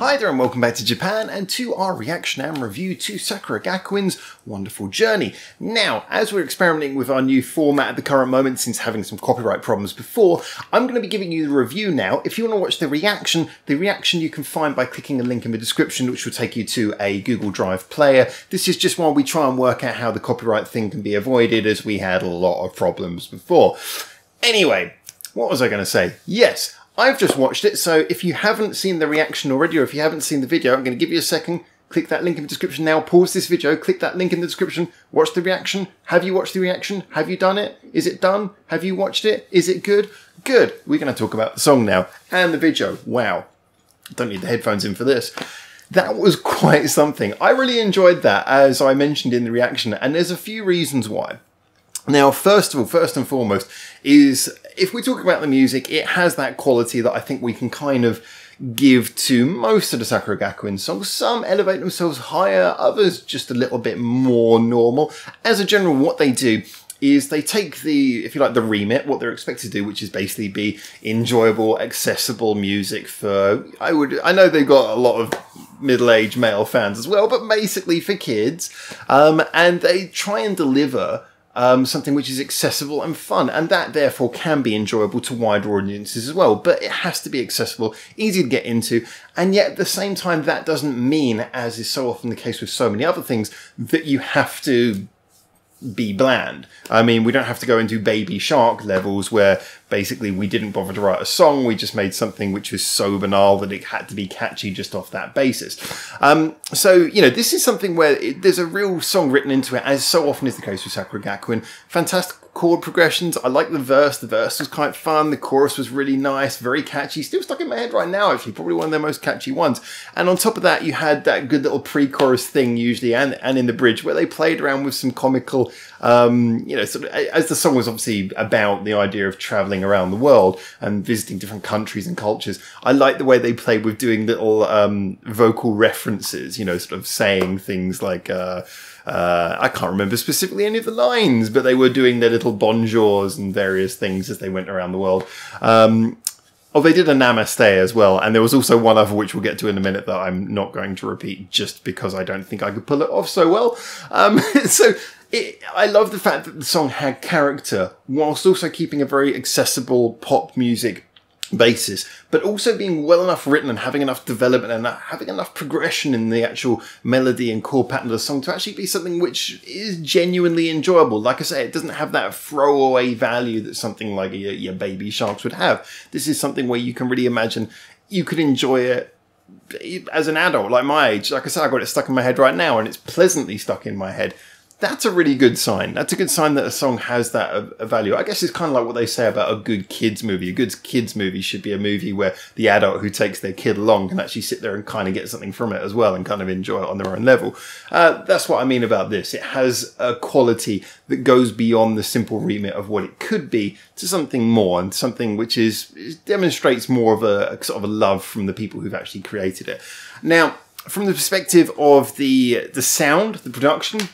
Hi there and welcome back to Japan and to our reaction and review to Sakura Gakuin's Wonderful Journey. Now, as we're experimenting with our new format at the current moment since having some copyright problems before, I'm going to be giving you the review now. If you want to watch the reaction you can find by clicking a link in the description which will take you to a Google Drive player. This is just while we try and work out how the copyright thing can be avoided as we had a lot of problems before. Anyway, what was I going to say? Yes, I've just watched it, so if you haven't seen the reaction already, or if you haven't seen the video, I'm going to give you a second. Click that link in the description now, pause this video, click that link in the description, watch the reaction. Have you watched the reaction? Have you done it? Is it done? Have you watched it? Is it good? Good. We're going to talk about the song now, and the video. Wow. Don't need the headphones in for this. That was quite something. I really enjoyed that, as I mentioned in the reaction, and there's a few reasons why. Now, first of all, first and foremost, is if we talk about the music, it has that quality that I think we can kind of give to most of the Sakura Gakuin songs. Some elevate themselves higher, others just a little bit more normal. As a general, what they do is they take the, if you like, the remit, what they're expected to do, which is basically be enjoyable, accessible music for, I know they've got a lot of middle-aged male fans as well, but basically for kids. And they try and deliver something which is accessible and fun, and that therefore can be enjoyable to wider audiences as well, but it has to be accessible, easy to get into, and yet at the same time that doesn't mean, as is so often the case with so many other things, that you have to be bland. I mean, we don't have to go into Baby Shark levels where basically we didn't bother to write a song, we just made something which was so banal that it had to be catchy just off that basis. So, you know, this is something where there's a real song written into it, as so often is the case with Sakura Gakuin. Fantastic chord progressions. I like the verse was quite fun, the chorus was really nice, very catchy, still stuck in my head right now actually, probably one of their most catchy ones. And on top of that you had that good little pre-chorus thing usually, and in the bridge, where they played around with some comical, you know, sort of, as the song was obviously about the idea of travelling around the world and visiting different countries and cultures. I like the way they played with doing little vocal references, you know, sort of saying things like, I can't remember specifically any of the lines, but they were doing their little bonjours and various things as they went around the world. Oh, they did a namaste as well, and there was also one other which we'll get to in a minute that I'm not going to repeat just because I don't think I could pull it off so well. I love the fact that the song had character whilst also keeping a very accessible pop music basis, but also being well enough written and having enough development and having enough progression in the actual melody and chord pattern of the song to actually be something which is genuinely enjoyable. Like I say, it doesn't have that throwaway value that something like your Baby Sharks would have. This is something where you can really imagine you could enjoy it as an adult, like my age. Like I said, I got it stuck in my head right now and it's pleasantly stuck in my head. That's a really good sign. That's a good sign that a song has that value. I guess it's kind of like what they say about a good kids movie. A good kids movie should be a movie where the adult who takes their kid along can actually sit there and kind of get something from it as well and kind of enjoy it on their own level. That's what I mean about this. It has a quality that goes beyond the simple remit of what it could be to something more, and something which demonstrates more of a sort of a love from the people who've actually created it. Now, from the perspective of the sound, the production,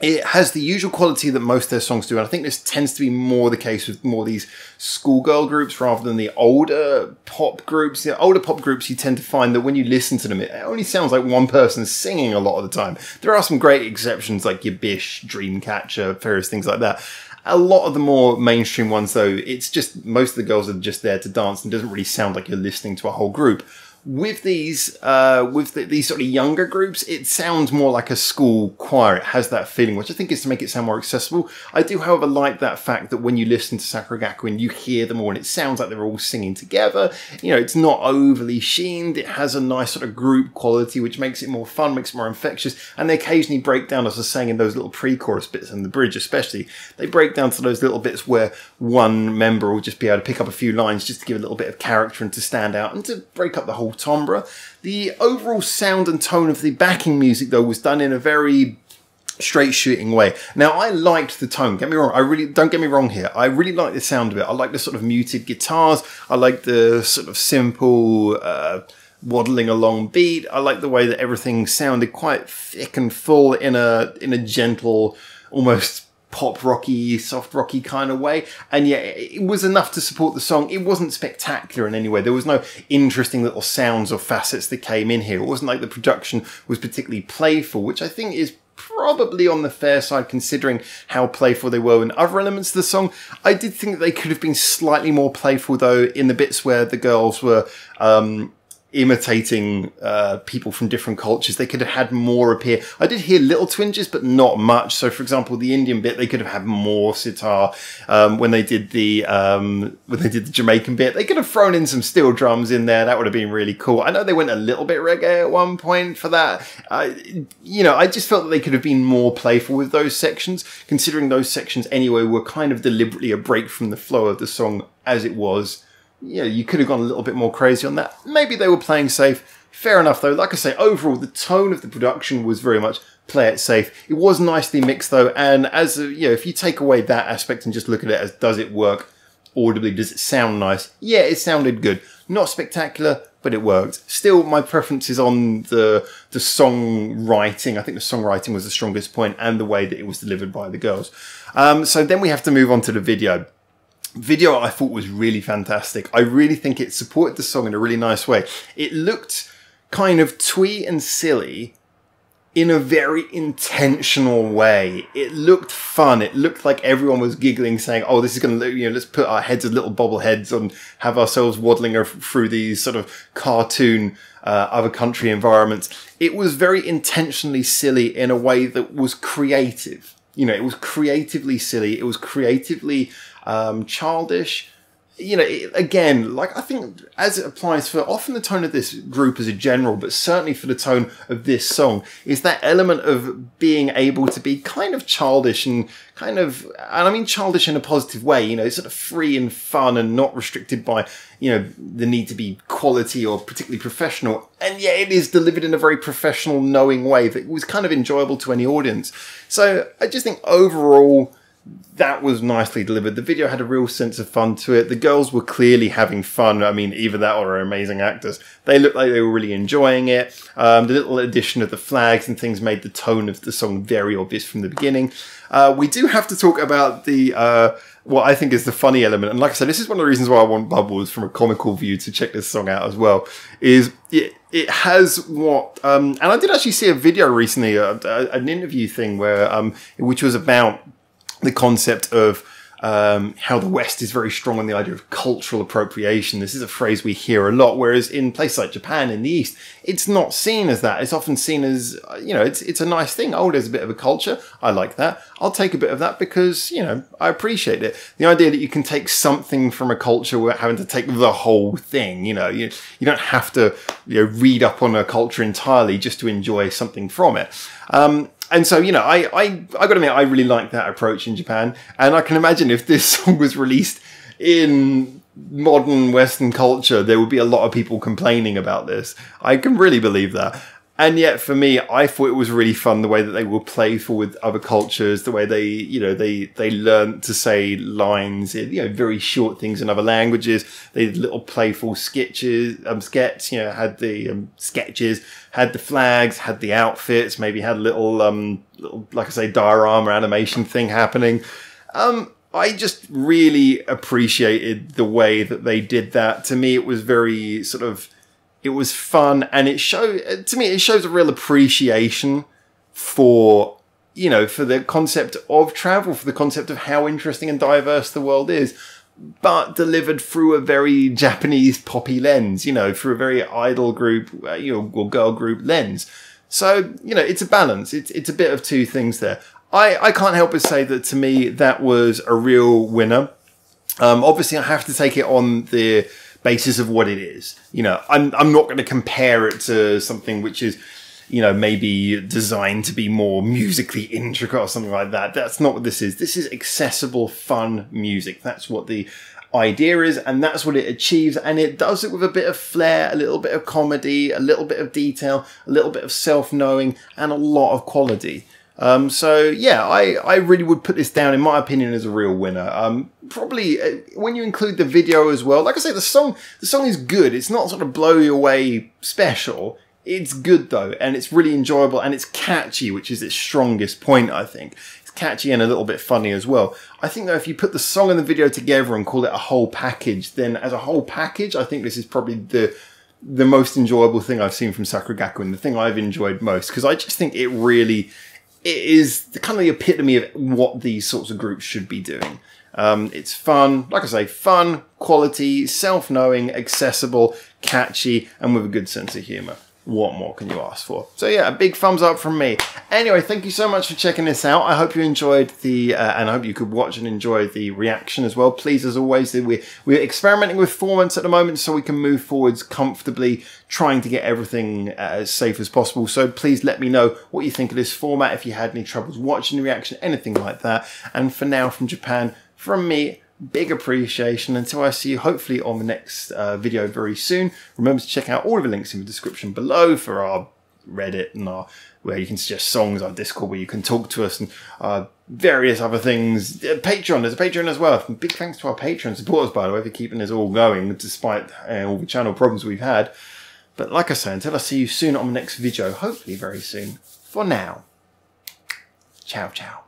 it has the usual quality that most of their songs do, and I think this tends to be more the case with more of these schoolgirl groups rather than the older pop groups. The older pop groups, you tend to find that when you listen to them, it only sounds like one person singing a lot of the time. There are some great exceptions like your Bish, Dreamcatcher, various things like that. A lot of the more mainstream ones, though, it's just most of the girls are just there to dance and it doesn't really sound like you're listening to a whole group. With these these sort of younger groups, it sounds more like a school choir. It has that feeling, which I think is to make it sound more accessible. I do, however, like that fact that when you listen to Sakura Gakuin, you hear them all and it sounds like they're all singing together. You know, it's not overly sheened. It has a nice sort of group quality, which makes it more fun, makes it more infectious. And they occasionally break down, as I was saying, in those little pre-chorus bits and the bridge especially, they break down to those little bits where one member will just be able to pick up a few lines just to give a little bit of character and to stand out and to break up the whole timbre. The overall sound and tone of the backing music, though, was done in a very straight shooting way. Now, I liked the tone. Get me wrong. Don't get me wrong here. I really like the sound of it. I like the sort of muted guitars. I like the sort of simple waddling along beat. I like the way that everything sounded quite thick and full in a gentle, almost pop rocky, soft rocky kind of way. And yeah, it was enough to support the song. It wasn't spectacular in any way. There was no interesting little sounds or facets that came in here. It wasn't like the production was particularly playful, which I think is probably on the fair side considering how playful they were in other elements of the song. I did think that they could have been slightly more playful though in the bits where the girls were imitating people from different cultures. They could have had more appear. I did hear little twinges, but not much. So, for example, the Indian bit, they could have had more sitar. When they did the Jamaican bit, they could have thrown in some steel drums in there. That would have been really cool. I know they went a little bit reggae at one point for that. You know, I just felt that they could have been more playful with those sections, considering those sections anyway were kind of deliberately a break from the flow of the song as it was. Yeah, you could have gone a little bit more crazy on that. Maybe they were playing safe. Fair enough, though. Like I say, overall, the tone of the production was very much play it safe. It was nicely mixed, though, and as you know, if you take away that aspect and just look at it as does it work audibly, does it sound nice? Yeah, it sounded good. Not spectacular, but it worked. Still, my preference is on the songwriting. I think the songwriting was the strongest point, and the way that it was delivered by the girls. So then we have to move on to the video. Video I thought was really fantastic. I really think it supported the song in a really nice way. It looked kind of twee and silly in a very intentional way. It looked fun. It looked like everyone was giggling, saying, oh, this is going to, you know, let's put our heads as little bobbleheads and have ourselves waddling through these sort of cartoon other country environments. It was very intentionally silly in a way that was creative. You know, it was creatively silly. It was creatively childish. You know, again, like I think as it applies for often the tone of this group as a general, but certainly for the tone of this song, is that element of being able to be kind of childish and kind of, and I mean childish in a positive way, you know, sort of free and fun and not restricted by, you know, the need to be quality or particularly professional. And yet it is delivered in a very professional, knowing way that was kind of enjoyable to any audience. So I just think overall, that was nicely delivered. The video had a real sense of fun to it. The girls were clearly having fun. I mean, either that or are amazing actors. They looked like they were really enjoying it. The little addition of the flags and things made the tone of the song very obvious from the beginning. We do have to talk about the what I think is the funny element. And like I said, this is one of the reasons why I want Bubbles from a comical view to check this song out as well. Is it has what... and I did actually see a video recently, an interview thing where which was about the concept of how the West is very strong on the idea of cultural appropriation. This is a phrase we hear a lot, whereas in places like Japan in the East, it's not seen as that. It's often seen as, you know, it's a nice thing. Oh, there's a bit of a culture. I like that. I'll take a bit of that because, you know, I appreciate it. The idea that you can take something from a culture without having to take the whole thing, you know, you don't have to, you know, read up on a culture entirely just to enjoy something from it. And so, you know, I got to admit, I really like that approach in Japan. And I can imagine if this song was released in modern Western culture, there would be a lot of people complaining about this. I can really believe that. And yet for me, I thought it was really fun the way that they were playful with other cultures, the way they, you know, they learned to say lines, you know, very short things in other languages. They did little playful sketches, you know, had the sketches, had the flags, had the outfits, maybe had a little, like I say, diorama animation thing happening. I just really appreciated the way that they did that. To me, it was very sort of, it was fun, and it showed, to me, it shows a real appreciation for, you know, for the concept of travel, for the concept of how interesting and diverse the world is, but delivered through a very Japanese poppy lens, you know, through a very idol group, you know, or girl group lens. So, you know, it's a balance. It's a bit of two things there. I can't help but say that to me, that was a real winner. Obviously, I have to take it on the basis of what it is. You know, I'm not going to compare it to something which is, you know, maybe designed to be more musically intricate or something like that. That's not what this is. This is accessible, fun music. That's what the idea is, and that's what it achieves, and it does it with a bit of flair, a little bit of comedy, a little bit of detail, a little bit of self-knowing, and a lot of quality. So yeah, I really would put this down, in my opinion, as a real winner. Probably when you include the video as well. Like I say, the song is good. It's not sort of blow you away special. It's good though, and it's really enjoyable, and it's catchy, which is its strongest point, I think. It's catchy and a little bit funny as well. I think though if you put the song and the video together and call it a whole package, then as a whole package, I think this is probably the most enjoyable thing I've seen from Sakura Gakuin, the thing I've enjoyed most, because I just think it is the kind of the epitome of what these sorts of groups should be doing. It's fun, like I say, fun, quality, self-knowing, accessible, catchy, and with a good sense of humour. What more can you ask for? So yeah, a big thumbs up from me. Anyway, thank you so much for checking this out. I hope you enjoyed and I hope you could watch and enjoy the reaction as well. Please, as always, we're experimenting with formats at the moment so we can move forwards comfortably, trying to get everything as safe as possible. So please let me know what you think of this format, if you had any troubles watching the reaction, anything like that. And for now, from Japan, from me, big appreciation. Until I see you hopefully on the next video very soon. Remember to check out all of the links in the description below for our Reddit and where you can suggest songs, our Discord where you can talk to us, and various other things. Patreon, there's a Patreon as well. Big thanks to our Patreon supporters, by the way, for keeping this all going despite all the channel problems we've had. But like I say, until I see you soon on the next video, hopefully very soon, for now, ciao ciao.